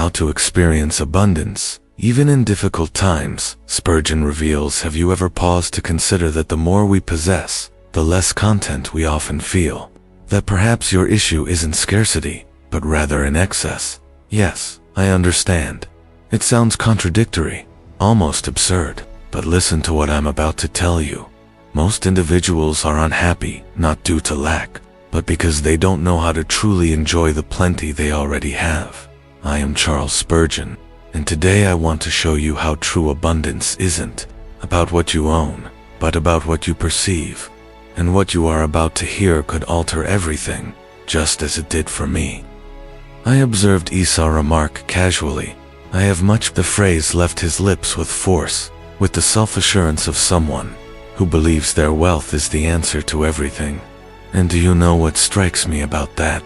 how to experience abundance, even in difficult times, Spurgeon reveals, have you ever paused to consider that the more we possess, the less content we often feel? That perhaps your issue isn't scarcity, but rather in excess? Yes, I understand. It sounds contradictory, almost absurd, but listen to what I'm about to tell you. Most individuals are unhappy, not due to lack, but because they don't know how to truly enjoy the plenty they already have. I am Charles Spurgeon, and today I want to show you how true abundance isn't about what you own, but about what you perceive. And what you are about to hear could alter everything, just as it did for me. I observed Esau remark casually, "I have much." The phrase left his lips with force, with the self-assurance of someone who believes their wealth is the answer to everything. And do you know what strikes me about that?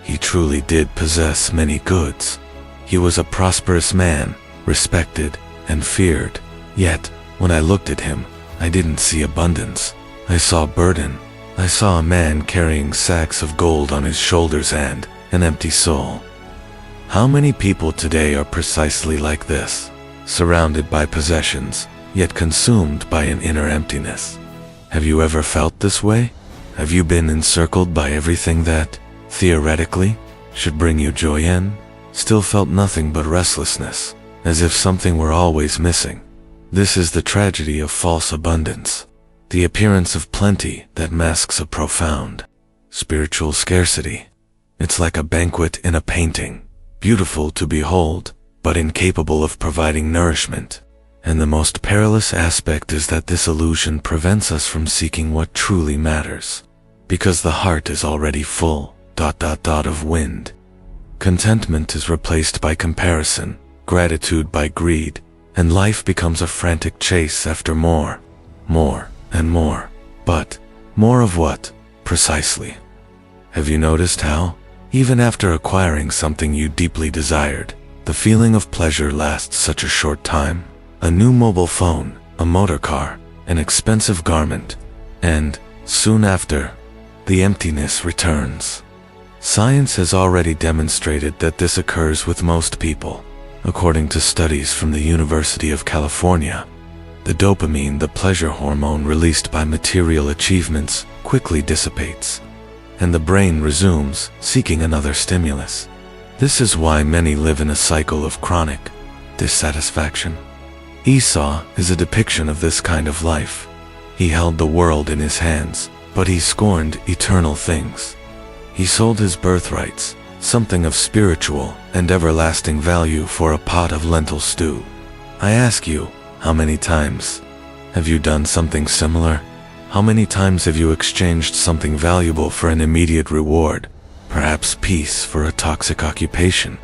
He truly did possess many goods. He was a prosperous man, respected and feared. Yet, when I looked at him, I didn't see abundance. I saw burden. I saw a man carrying sacks of gold on his shoulders and an empty soul. How many people today are precisely like this, surrounded by possessions, yet consumed by an inner emptiness? Have you ever felt this way? Have you been encircled by everything that, theoretically, should bring you joy and still felt nothing but restlessness, as if something were always missing? This is the tragedy of false abundance, the appearance of plenty that masks a profound spiritual scarcity. It's like a banquet in a painting, beautiful to behold, but incapable of providing nourishment. And the most perilous aspect is that this illusion prevents us from seeking what truly matters, because the heart is already full, of wind. Contentment is replaced by comparison, gratitude by greed, and life becomes a frantic chase after more and more. But more of what, precisely? Have you noticed how, even after acquiring something you deeply desired, the feeling of pleasure lasts such a short time? A new mobile phone, a motor car, an expensive garment, and, soon after, the emptiness returns. Science has already demonstrated that this occurs with most people. According to studies from the University of California, the dopamine, the pleasure hormone released by material achievements, quickly dissipates, and the brain resumes seeking another stimulus. This is why many live in a cycle of chronic dissatisfaction. Esau is a depiction of this kind of life. He held the world in his hands, but he scorned eternal things. He sold his birthrights, something of spiritual and everlasting value, for a pot of lentil stew. I ask you, how many times have you done something similar? How many times have you exchanged something valuable for an immediate reward? Perhaps peace for a toxic occupation.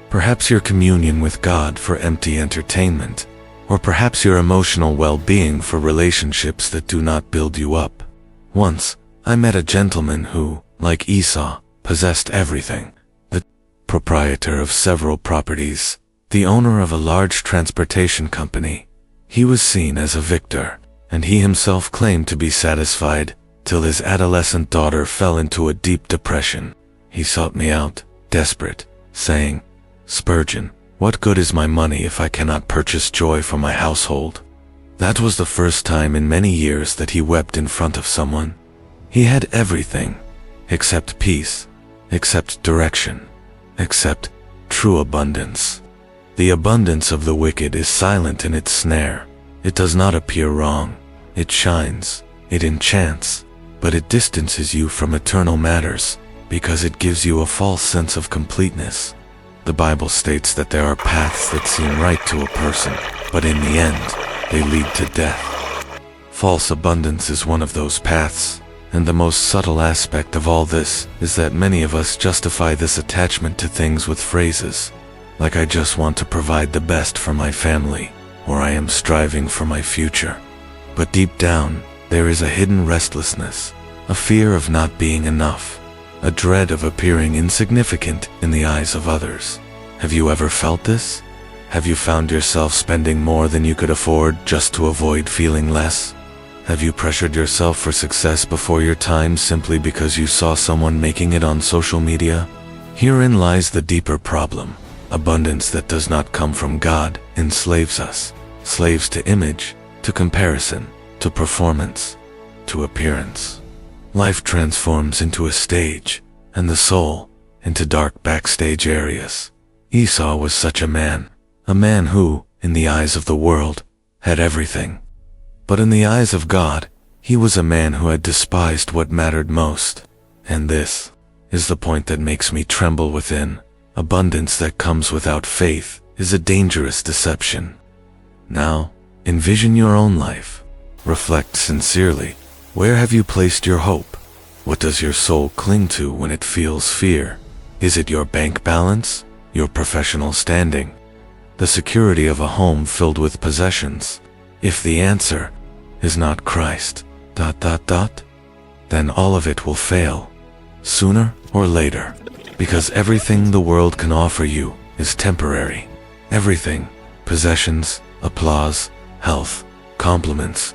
Perhaps your communion with God for empty entertainment. Or perhaps your emotional well-being for relationships that do not build you up. Once, I met a gentleman who, like Esau, possessed everything. The proprietor of several properties, the owner of a large transportation company. He was seen as a victor, and he himself claimed to be satisfied, till his adolescent daughter fell into a deep depression. He sought me out, desperate, saying, "Spurgeon, what good is my money if I cannot purchase joy for my household?" That was the first time in many years that he wept in front of someone. He had everything, except peace, except direction, except true abundance. The abundance of the wicked is silent in its snare. It does not appear wrong. It shines, it enchants, but it distances you from eternal matters, because it gives you a false sense of completeness. The Bible states that there are paths that seem right to a person, but in the end, they lead to death. False abundance is one of those paths, and the most subtle aspect of all this is that many of us justify this attachment to things with phrases like, "I just want to provide the best for my family," or "I am striving for my future." But deep down, there is a hidden restlessness, a fear of not being enough, a dread of appearing insignificant in the eyes of others. Have you ever felt this? Have you found yourself spending more than you could afford just to avoid feeling less? Have you pressured yourself for success before your time simply because you saw someone making it on social media? Herein lies the deeper problem. Abundance that does not come from God enslaves us, slaves to image, to comparison, to performance, to appearance. Life transforms into a stage, and the soul into dark backstage areas. Esau was such a man who, in the eyes of the world, had everything. But in the eyes of God, he was a man who had despised what mattered most. And this is the point that makes me tremble within. Abundance that comes without faith is a dangerous deception. Now, envision your own life. Reflect sincerely. Where have you placed your hope? What does your soul cling to when it feels fear? Is it your bank balance? Your professional standing? The security of a home filled with possessions? If the answer is not Christ, then all of it will fail, sooner or later, because everything the world can offer you is temporary. Everything, possessions, applause, health, compliments,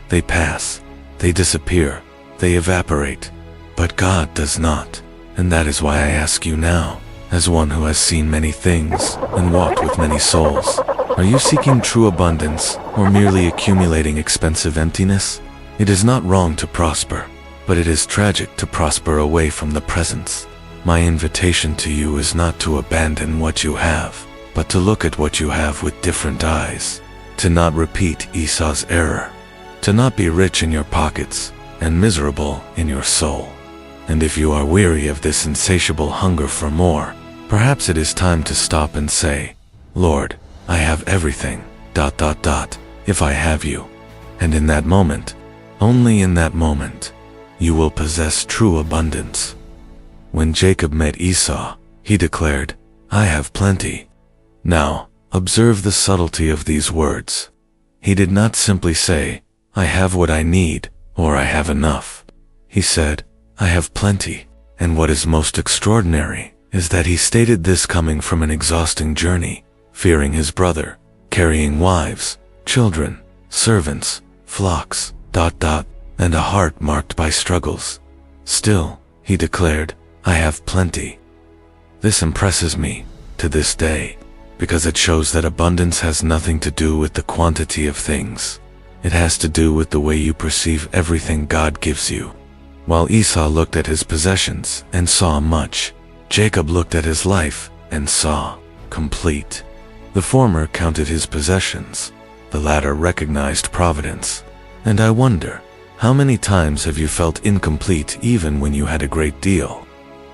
they pass, they disappear, they evaporate. But God does not, and that is why I ask you now, as one who has seen many things and walked with many souls, are you seeking true abundance or merely accumulating expensive emptiness? It is not wrong to prosper, but it is tragic to prosper away from the presence. My invitation to you is not to abandon what you have, but to look at what you have with different eyes, to not repeat Esau's error, to not be rich in your pockets and miserable in your soul. And if you are weary of this insatiable hunger for more, perhaps it is time to stop and say, Lord, I have everything, if I have you. And in that moment, only in that moment, you will possess true abundance. When Jacob met Esau, he declared, I have plenty. Now, observe the subtlety of these words. He did not simply say, I have what I need, or I have enough. He said, I have plenty. And what is most extraordinary is that he stated this coming from an exhausting journey, fearing his brother, carrying wives, children, servants, flocks, and a heart marked by struggles. Still, he declared, I have plenty. This impresses me to this day, because it shows that abundance has nothing to do with the quantity of things. It has to do with the way you perceive everything God gives you. While Esau looked at his possessions and saw much, Jacob looked at his life and saw complete. The former counted his possessions, the latter recognized providence. And I wonder, how many times have you felt incomplete even when you had a great deal?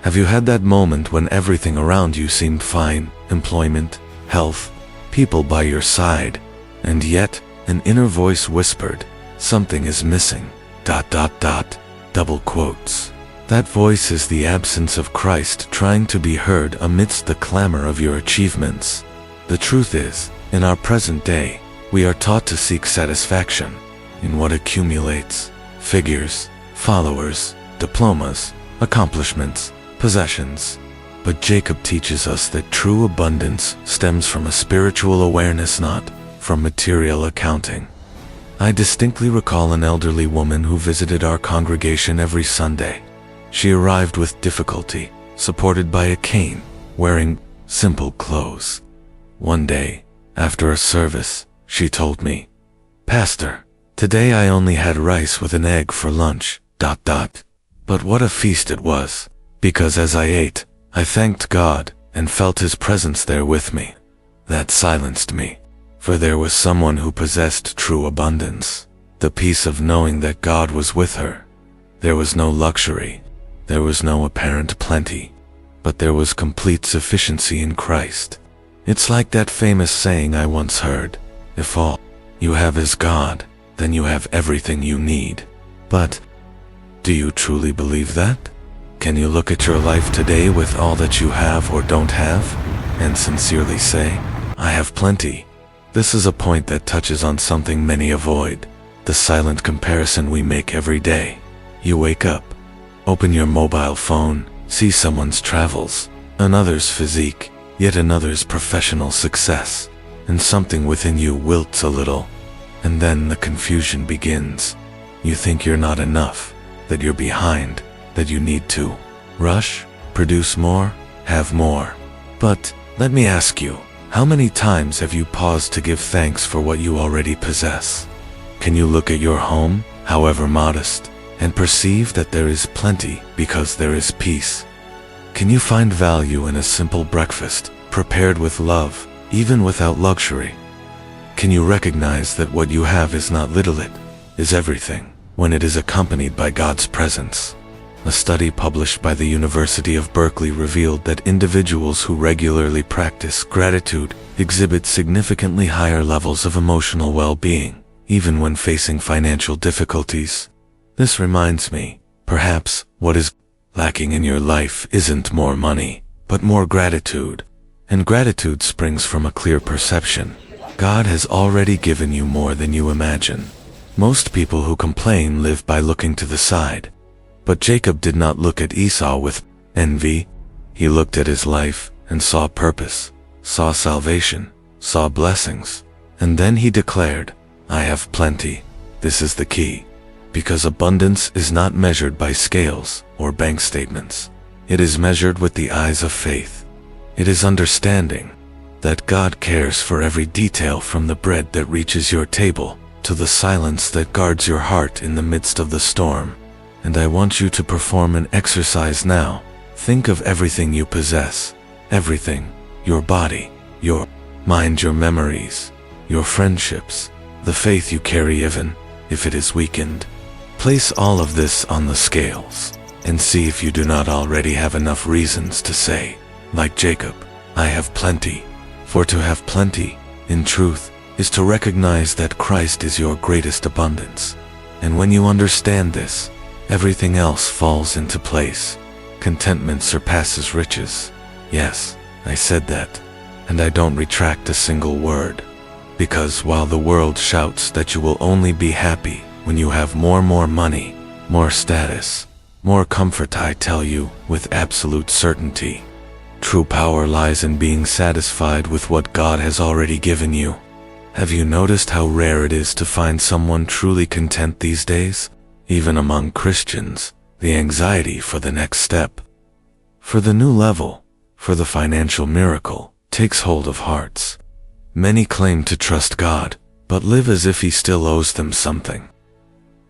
Have you had that moment when everything around you seemed fine, employment, health, people by your side, and yet an inner voice whispered, something is missing, double quotes. That voice is the absence of Christ trying to be heard amidst the clamor of your achievements. The truth is, in our present day, we are taught to seek satisfaction in what accumulates: figures, followers, diplomas, accomplishments, possessions. But Jacob teaches us that true abundance stems from a spiritual awareness, not from material accounting. I distinctly recall an elderly woman who visited our congregation every Sunday. She arrived with difficulty, supported by a cane, wearing simple clothes. One day, after a service, she told me, Pastor, today I only had rice with an egg for lunch, But what a feast it was, because as I ate, I thanked God and felt His presence there with me. That silenced me, for there was someone who possessed true abundance, the peace of knowing that God was with her. There was no luxury, there was no apparent plenty, but there was complete sufficiency in Christ. It's like that famous saying I once heard, if all you have is God, then you have everything you need. But do you truly believe that? Can you look at your life today with all that you have or don't have, and sincerely say, I have plenty? This is a point that touches on something many avoid, the silent comparison we make every day. You wake up, open your mobile phone, see someone's travels, another's physique, yet another's professional success, and something within you wilts a little, and then the confusion begins. You think you're not enough, that you're behind, that you need to rush, produce more, have more. But, let me ask you, how many times have you paused to give thanks for what you already possess? Can you look at your home, however modest, and perceive that there is plenty because there is peace? Can you find value in a simple breakfast, prepared with love, even without luxury? Can you recognize that what you have is not little, it is everything, when it is accompanied by God's presence? A study published by the University of Berkeley revealed that individuals who regularly practice gratitude exhibit significantly higher levels of emotional well-being, even when facing financial difficulties. This reminds me, perhaps, what is lacking in your life isn't more money, but more gratitude. And gratitude springs from a clear perception. God has already given you more than you imagine. Most people who complain live by looking to the side. But Jacob did not look at Esau with envy. He looked at his life and saw purpose, saw salvation, saw blessings. And then he declared, I have plenty. This is the key. Because abundance is not measured by scales or bank statements. It is measured with the eyes of faith. It is understanding that God cares for every detail, from the bread that reaches your table to the silence that guards your heart in the midst of the storm. And I want you to perform an exercise now. Think of everything you possess. Everything. Your body, your mind, your memories, your friendships, the faith you carry even if it is weakened. Place all of this on the scales and see if you do not already have enough reasons to say, like Jacob, I have plenty. For to have plenty, in truth, is to recognize that Christ is your greatest abundance. And when you understand this, everything else falls into place. Contentment surpasses riches. Yes, I said that, and I don't retract a single word. Because while the world shouts that you will only be happy when you have more money, more status, more comfort, I tell you with absolute certainty, true power lies in being satisfied with what God has already given you. Have you noticed how rare it is to find someone truly content these days? Even among Christians, the anxiety for the next step, for the new level, for the financial miracle, takes hold of hearts. Many claim to trust God, but live as if He still owes them something.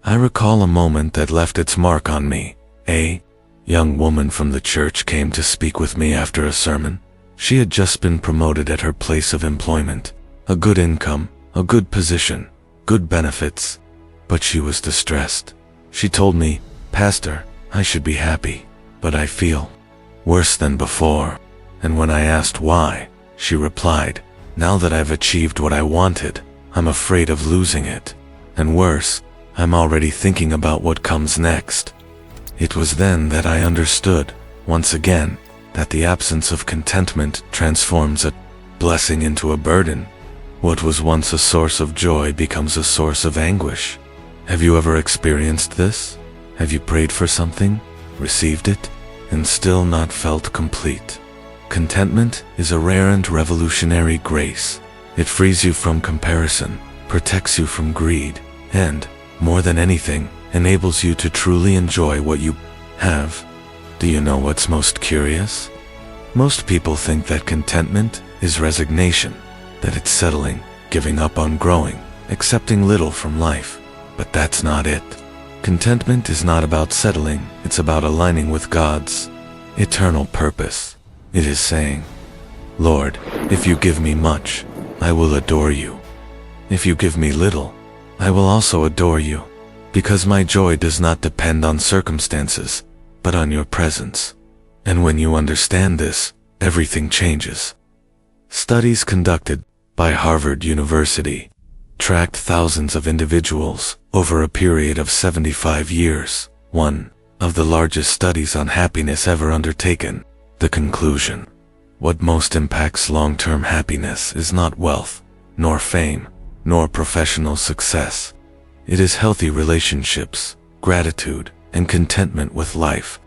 I recall a moment that left its mark on me. A young woman from the church came to speak with me after a sermon. She had just been promoted at her place of employment, a good income, a good position, good benefits, but she was distressed. She told me, Pastor, I should be happy, but I feel worse than before. And when I asked why, she replied, now that I've achieved what I wanted, I'm afraid of losing it. And worse, I'm already thinking about what comes next. It was then that I understood, once again, that the absence of contentment transforms a blessing into a burden. What was once a source of joy becomes a source of anguish. Have you ever experienced this? Have you prayed for something, received it, and still not felt complete? Contentment is a rare and revolutionary grace. It frees you from comparison, protects you from greed, and, more than anything, enables you to truly enjoy what you have. Do you know what's most curious? Most people think that contentment is resignation, that it's settling, giving up on growing, accepting little from life. But that's not it. Contentment is not about settling, it's about aligning with God's eternal purpose. It is saying, Lord, if you give me much, I will adore you. If you give me little, I will also adore you, because my joy does not depend on circumstances, but on your presence. And when you understand this, everything changes. Studies conducted by Harvard University tracked thousands of individuals over a period of 75 years, one of the largest studies on happiness ever undertaken. The conclusion: what most impacts long-term happiness is not wealth, nor fame, nor professional success. It is healthy relationships, gratitude, and contentment with life.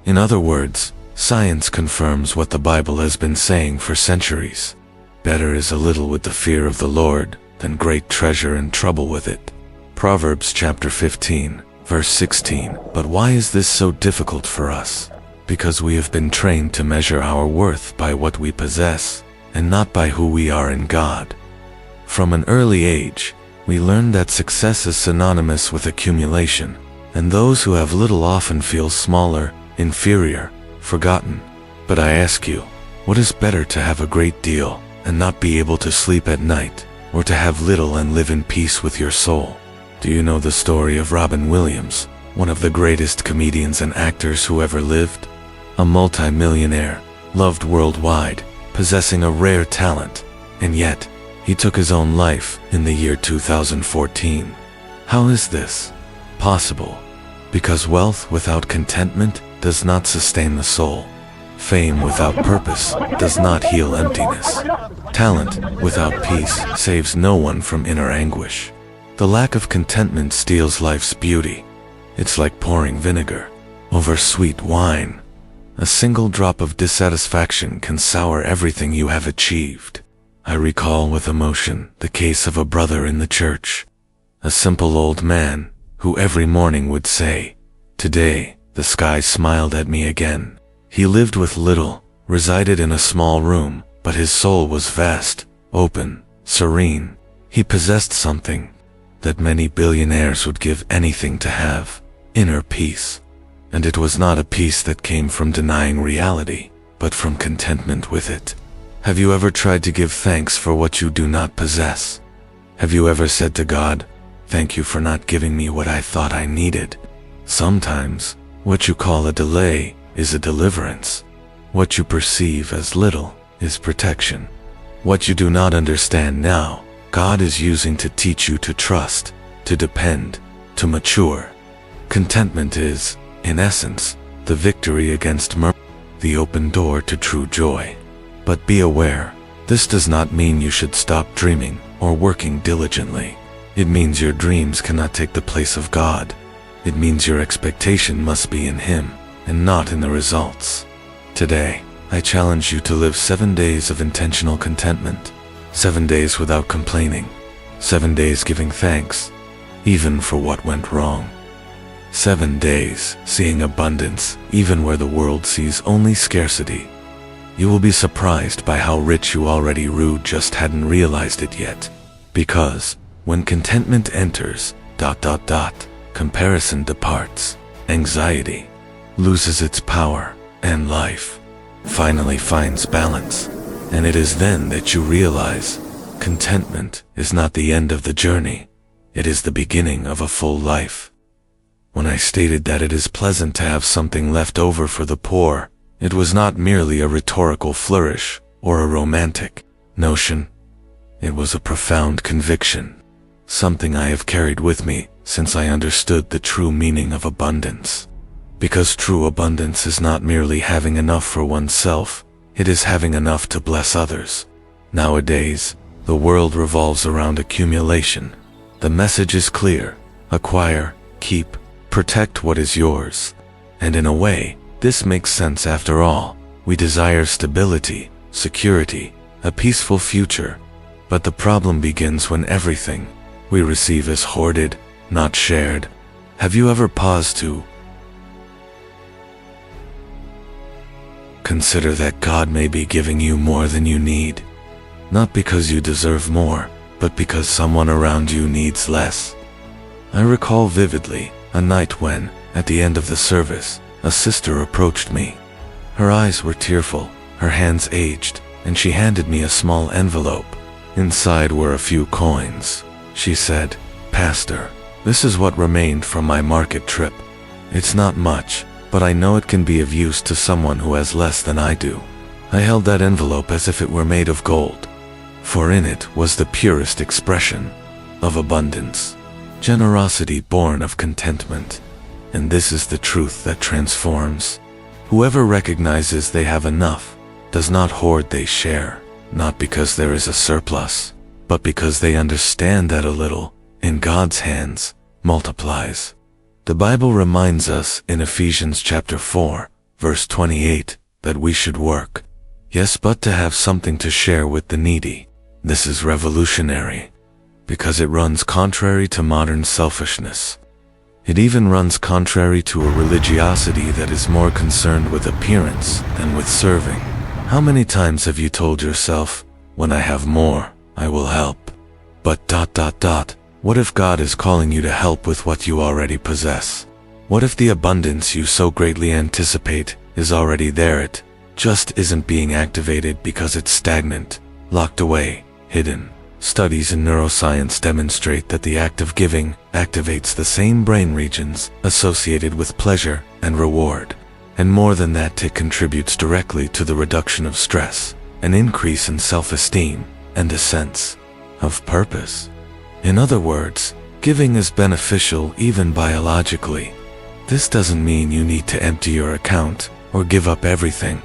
In other words, science confirms what the Bible has been saying for centuries. Better is a little with the fear of the Lord than great treasure and trouble with it. Proverbs chapter 15, verse 16. But why is this so difficult for us? because we have been trained to measure our worth by what we possess, and not by who we are in God. From an early age, we learn that success is synonymous with accumulation, and those who have little often feel smaller, inferior, forgotten. But I ask you, what is better, to have a great deal and not be able to sleep at night, or to have little and live in peace with your soul? Do you know the story of Robin Williams, one of the greatest comedians and actors who ever lived? A multi-millionaire, loved worldwide, possessing a rare talent, and yet, he took his own life in the year 2014. How is this possible? Because wealth without contentment does not sustain the soul. Fame without purpose does not heal emptiness. Talent without peace saves no one from inner anguish. The lack of contentment steals life's beauty. It's like pouring vinegar over sweet wine. A single drop of dissatisfaction can sour everything you have achieved. I recall with emotion the case of a brother in the church, a simple old man who every morning would say, "Today, the sky smiled at me again." He lived with little, resided in a small room, but his soul was vast, open, serene. He possessed something that many billionaires would give anything to have: inner peace. And it was not a peace that came from denying reality, but from contentment with it. Have you ever tried to give thanks for what you do not possess? Have you ever said to God, "Thank you for not giving me what I thought I needed"? Sometimes, what you call a delay is a deliverance. What you perceive as little is protection. What you do not understand now, God is using to teach you to trust, to depend, to mature. Contentment is, in essence, the victory against murmur, the open door to true joy. But be aware, this does not mean you should stop dreaming or working diligently. It means your dreams cannot take the place of God. It means your expectation must be in Him, and not in the results. Today, I challenge you to live 7 days of intentional contentment, 7 days without complaining, 7 days giving thanks, even for what went wrong. 7 days seeing abundance, even where the world sees only scarcity. You will be surprised by how rich you already rue, just hadn't realized it yet. Because, when contentment enters, comparison departs, anxiety loses its power, and life finally finds balance. And it is then that you realize contentment is not the end of the journey, it is the beginning of a full life. When I stated that it is pleasant to have something left over for the poor, it was not merely a rhetorical flourish or a romantic notion. It was a profound conviction, something I have carried with me since I understood the true meaning of abundance. Because true abundance is not merely having enough for oneself, it is having enough to bless others. Nowadays, the world revolves around accumulation. The message is clear: acquire, keep, protect what is yours. And in a way, this makes sense after all. We desire stability, security, a peaceful future. But the problem begins when everything we receive is hoarded, not shared. Have you ever paused to consider that God may be giving you more than you need? Not because you deserve more, but because someone around you needs less. I recall vividly a night when, at the end of the service, a sister approached me. Her eyes were tearful, her hands aged, and she handed me a small envelope. Inside were a few coins. She said, "Pastor, this is what remained from my market trip. It's not much, but I know it can be of use to someone who has less than I do." I held that envelope as if it were made of gold, for in it was the purest expression of abundance, generosity born of contentment. And this is the truth that transforms. Whoever recognizes they have enough does not hoard, they share, not because there is a surplus, but because they understand that a little, in God's hands, multiplies. The Bible reminds us in Ephesians chapter 4, verse 28, that we should work. Yes, but to have something to share with the needy. This is revolutionary, because it runs contrary to modern selfishness. It even runs contrary to a religiosity that is more concerned with appearance than with serving. How many times have you told yourself, when I have more, I will help? But what if God is calling you to help with what you already possess? What if the abundance you so greatly anticipate is already there? It just isn't being activated because it's stagnant, locked away, hidden. Studies in neuroscience demonstrate that the act of giving activates the same brain regions associated with pleasure and reward. And more than that, it contributes directly to the reduction of stress, an increase in self-esteem, and a sense of purpose. In other words, giving is beneficial even biologically. This doesn't mean you need to empty your account or give up everything.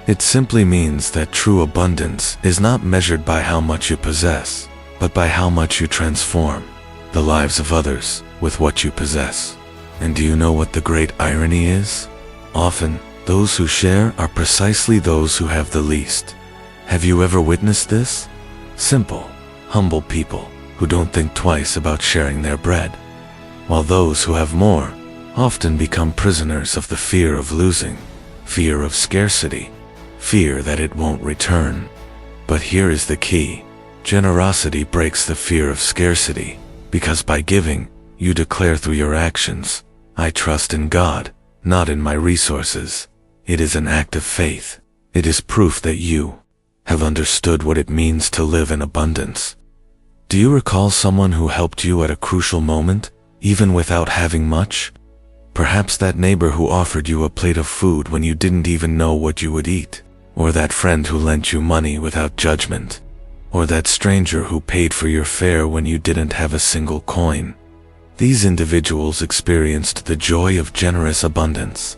It simply means that true abundance is not measured by how much you possess, but by how much you transform the lives of others with what you possess. And do you know what the great irony is? Often, those who share are precisely those who have the least. Have you ever witnessed this? Simple, humble people who don't think twice about sharing their bread, while those who have more often become prisoners of the fear of losing, fear of scarcity, fear that it won't return. But here is the key. Generosity breaks the fear of scarcity, because by giving, you declare through your actions, I trust in God, not in my resources. It is an act of faith. It is proof that you have understood what it means to live in abundance. Do you recall someone who helped you at a crucial moment, even without having much? Perhaps that neighbor who offered you a plate of food when you didn't even know what you would eat. Or that friend who lent you money without judgment. Or that stranger who paid for your fare when you didn't have a single coin. These individuals experienced the joy of generous abundance.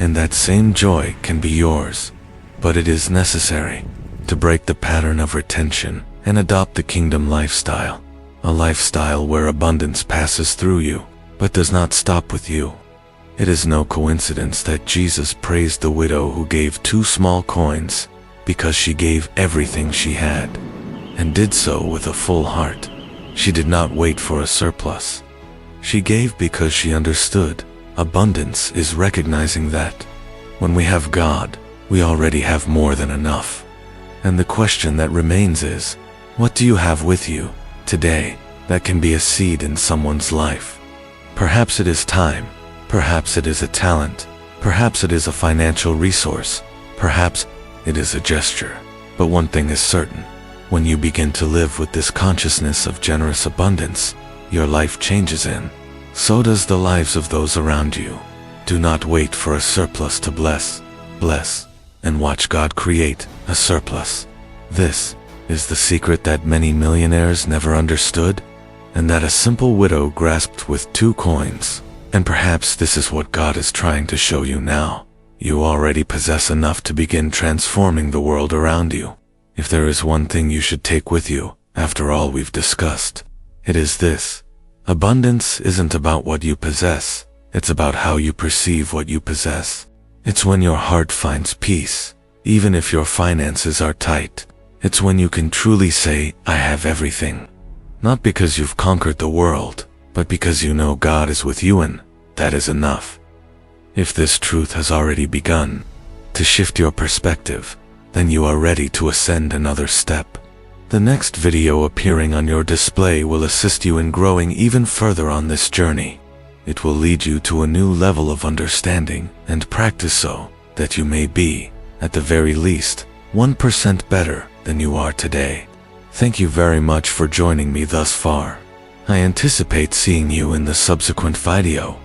And that same joy can be yours. But it is necessary to break the pattern of retention and adopt the kingdom lifestyle. A lifestyle where abundance passes through you, but does not stop with you. It is no coincidence that Jesus praised the widow who gave 2 small coins because she gave everything she had, and did so with a full heart. She did not wait for a surplus. She gave because she understood. Abundance is recognizing that when we have God, we already have more than enough. And the question that remains is, what do you have with you today that can be a seed in someone's life? Perhaps it is time. Perhaps it is a talent. Perhaps it is a financial resource. Perhaps it is a gesture. But one thing is certain. When you begin to live with this consciousness of generous abundance, your life changes, and so does the lives of those around you. Do not wait for a surplus to bless, and watch God create a surplus. This is the secret that many millionaires never understood, and that a simple widow grasped with 2 coins. And perhaps this is what God is trying to show you now. You already possess enough to begin transforming the world around you. If there is one thing you should take with you, after all we've discussed, it is this. Abundance isn't about what you possess. It's about how you perceive what you possess. It's when your heart finds peace, even if your finances are tight. It's when you can truly say, I have everything. Not because you've conquered the world, but because you know God is with you, and that is enough. If this truth has already begun to shift your perspective, then you are ready to ascend another step. The next video appearing on your display will assist you in growing even further on this journey. It will lead you to a new level of understanding and practice so that you may be, at the very least, 1% better than you are today. Thank you very much for joining me thus far. I anticipate seeing you in the subsequent video.